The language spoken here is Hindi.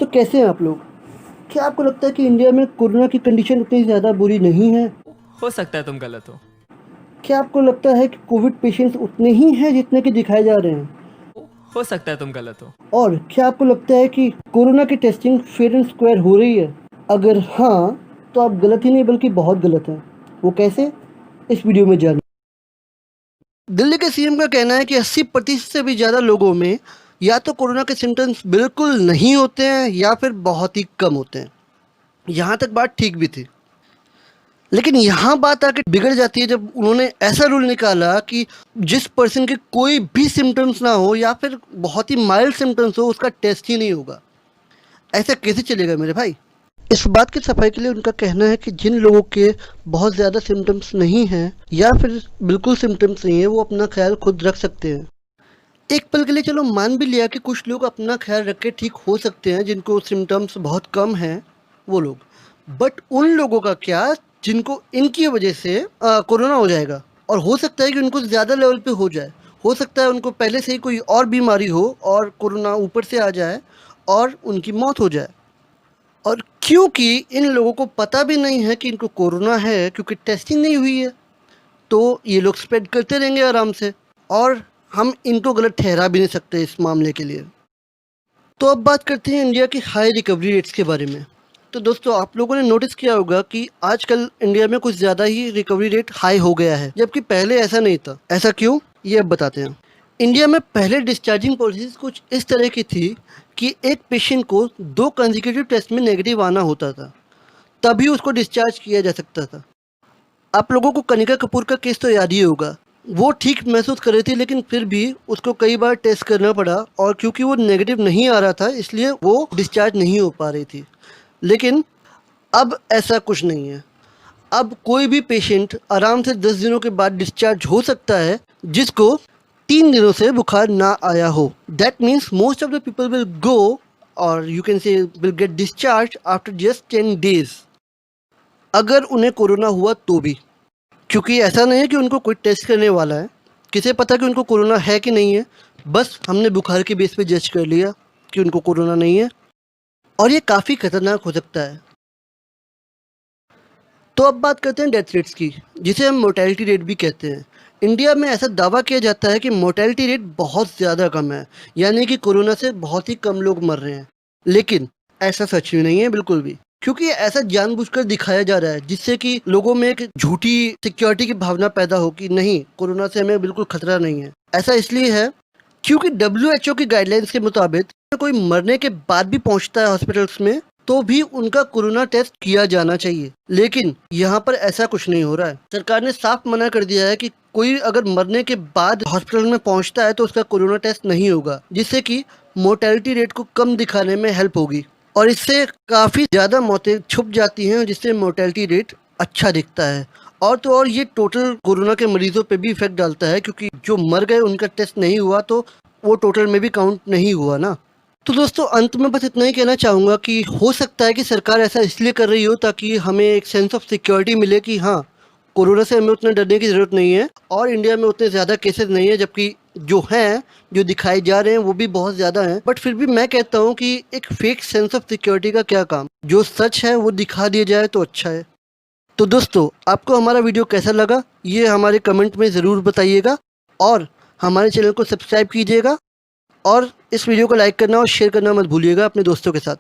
तो कैसे हैं आप लोग? क्या आपको लगता है कि इंडिया में कोरोना की कंडीशन उतनी ज़्यादा बुरी नहीं है? हो सकता है तुम गलत हो। क्या आपको लगता है कि कोविड पेशेंट्स उतने ही हैं जितने कि दिखाए जा रहे हैं? हो सकता है तुम गलत हो। और क्या आपको लगता है कि कोरोना की टेस्टिंग फेयर एंड स्क्वायर हो रही है? अगर हाँ, तो आप गलत ही नहीं बल्कि बहुत गलत हैं। वो कैसे? इस वीडियो में जानिए। दिल्ली के सीएम का कहना है कि 80% से भी ज़्यादा लोगों में या तो कोरोना के सिम्टम्स बिल्कुल नहीं होते हैं या फिर बहुत ही कम होते हैं। यहाँ तक बात ठीक भी थी, लेकिन यहाँ बात आके बिगड़ जाती है जब उन्होंने ऐसा रूल निकाला कि जिस पर्सन के कोई भी सिम्टम्स ना हो या फिर बहुत ही माइल्ड सिम्टम्स हो, उसका टेस्ट ही नहीं होगा। ऐसा कैसे चलेगा मेरे भाई? इस बात की सफाई के लिए उनका कहना है कि जिन लोगों के बहुत ज़्यादा सिम्टम्स नहीं हैं या फिर बिल्कुल सिम्टम्स नहीं है, वो अपना ख्याल खुद रख सकते हैं। एक पल के लिए चलो मान भी लिया कि कुछ लोग अपना ख्याल रख के ठीक हो सकते हैं, जिनको सिम्टम्स बहुत कम हैं वो लोग। बट उन लोगों का क्या जिनको इनकी वजह से कोरोना हो जाएगा, और हो सकता है कि उनको ज़्यादा लेवल पे हो जाए। हो सकता है उनको पहले से ही कोई और बीमारी हो और कोरोना ऊपर से आ जाए और उनकी मौत हो जाए। और क्योंकि इन लोगों को पता भी नहीं है कि इनको कोरोना है, क्योंकि टेस्टिंग नहीं हुई है, तो ये लोग स्प्रेड करते रहेंगे आराम से, और हम इनको गलत ठहरा भी नहीं सकते इस मामले के लिए। तो अब बात करते हैं इंडिया की हाई रिकवरी रेट्स के बारे में। तो दोस्तों, आप लोगों ने नोटिस किया होगा कि आजकल इंडिया में कुछ ज़्यादा ही रिकवरी रेट हाई हो गया है, जबकि पहले ऐसा नहीं था। ऐसा क्यों, ये अब बताते हैं। इंडिया में पहले डिस्चार्जिंग पॉलिसीज कुछ इस तरह की थी कि एक पेशेंट को 2 कंसेक्यूटिव टेस्ट में नेगेटिव आना होता था, तभी उसको डिस्चार्ज किया जा सकता था। आप लोगों को कनिका कपूर का केस तो याद ही होगा। वो ठीक महसूस कर रही थी, लेकिन फिर भी उसको कई बार टेस्ट करना पड़ा, और क्योंकि वो नेगेटिव नहीं आ रहा था इसलिए वो डिस्चार्ज नहीं हो पा रही थी। लेकिन अब ऐसा कुछ नहीं है। अब कोई भी पेशेंट आराम से 10 दिनों के बाद डिस्चार्ज हो सकता है, जिसको 3 दिनों से बुखार ना आया हो। That means most of the people will go, और you can say will get discharge after just 10 days, अगर उन्हें कोरोना हुआ तो भी। क्योंकि ऐसा नहीं है कि उनको कोई टेस्ट करने वाला है, किसे पता कि उनको कोरोना है कि नहीं है। बस हमने बुखार के बेस पे जज कर लिया कि उनको कोरोना नहीं है, और ये काफ़ी खतरनाक हो सकता है। तो अब बात करते हैं डेथ रेट्स की, जिसे हम मोर्टेलिटी रेट भी कहते हैं। इंडिया में ऐसा दावा किया जाता है कि मोर्टेलिटी रेट बहुत ज़्यादा कम है, यानी कि कोरोना से बहुत ही कम लोग मर रहे हैं। लेकिन ऐसा सच भी नहीं है बिल्कुल भी, क्योंकि ऐसा जानबूझकर दिखाया जा रहा है जिससे कि लोगों में एक झूठी सिक्योरिटी की भावना पैदा हो कि नहीं, कोरोना से हमें बिल्कुल खतरा नहीं है। ऐसा इसलिए है क्योंकि WHO की गाइडलाइंस के मुताबिक कोई मरने के बाद भी पहुंचता है हॉस्पिटल्स में, तो भी उनका कोरोना टेस्ट किया जाना चाहिए। लेकिन यहाँ पर ऐसा कुछ नहीं हो रहा है। सरकार ने साफ मना कर दिया है कि कोई अगर मरने के बाद हॉस्पिटल में पहुंचता है तो उसका कोरोना टेस्ट नहीं होगा, जिससे कि मोर्टेलिटी रेट को कम दिखाने में हेल्प होगी, और इससे काफ़ी ज़्यादा मौतें छुप जाती हैं, जिससे मोर्टेलिटी रेट अच्छा दिखता है। और तो और ये टोटल कोरोना के मरीजों पे भी इफेक्ट डालता है, क्योंकि जो मर गए उनका टेस्ट नहीं हुआ तो वो टोटल में भी काउंट नहीं हुआ ना। तो दोस्तों, अंत में बस इतना ही कहना चाहूँगा कि हो सकता है कि सरकार ऐसा इसलिए कर रही हो ताकि हमें एक सेंस ऑफ सिक्योरिटी मिले कि हाँ, कोरोना से हमें उतना डरने की ज़रूरत नहीं है, और इंडिया में उतने ज़्यादा केसेस नहीं है, जबकि जो हैं, जो दिखाए जा रहे हैं वो भी बहुत ज़्यादा हैं। बट फिर भी मैं कहता हूँ कि एक फेक सेंस ऑफ सिक्योरिटी का क्या काम, जो सच है वो दिखा दिया जाए तो अच्छा है। तो दोस्तों, आपको हमारा वीडियो कैसा लगा ये हमारे कमेंट में ज़रूर बताइएगा, और हमारे चैनल को सब्सक्राइब कीजिएगा, और इस वीडियो को लाइक करना और शेयर करना मत भूलिएगा अपने दोस्तों के साथ।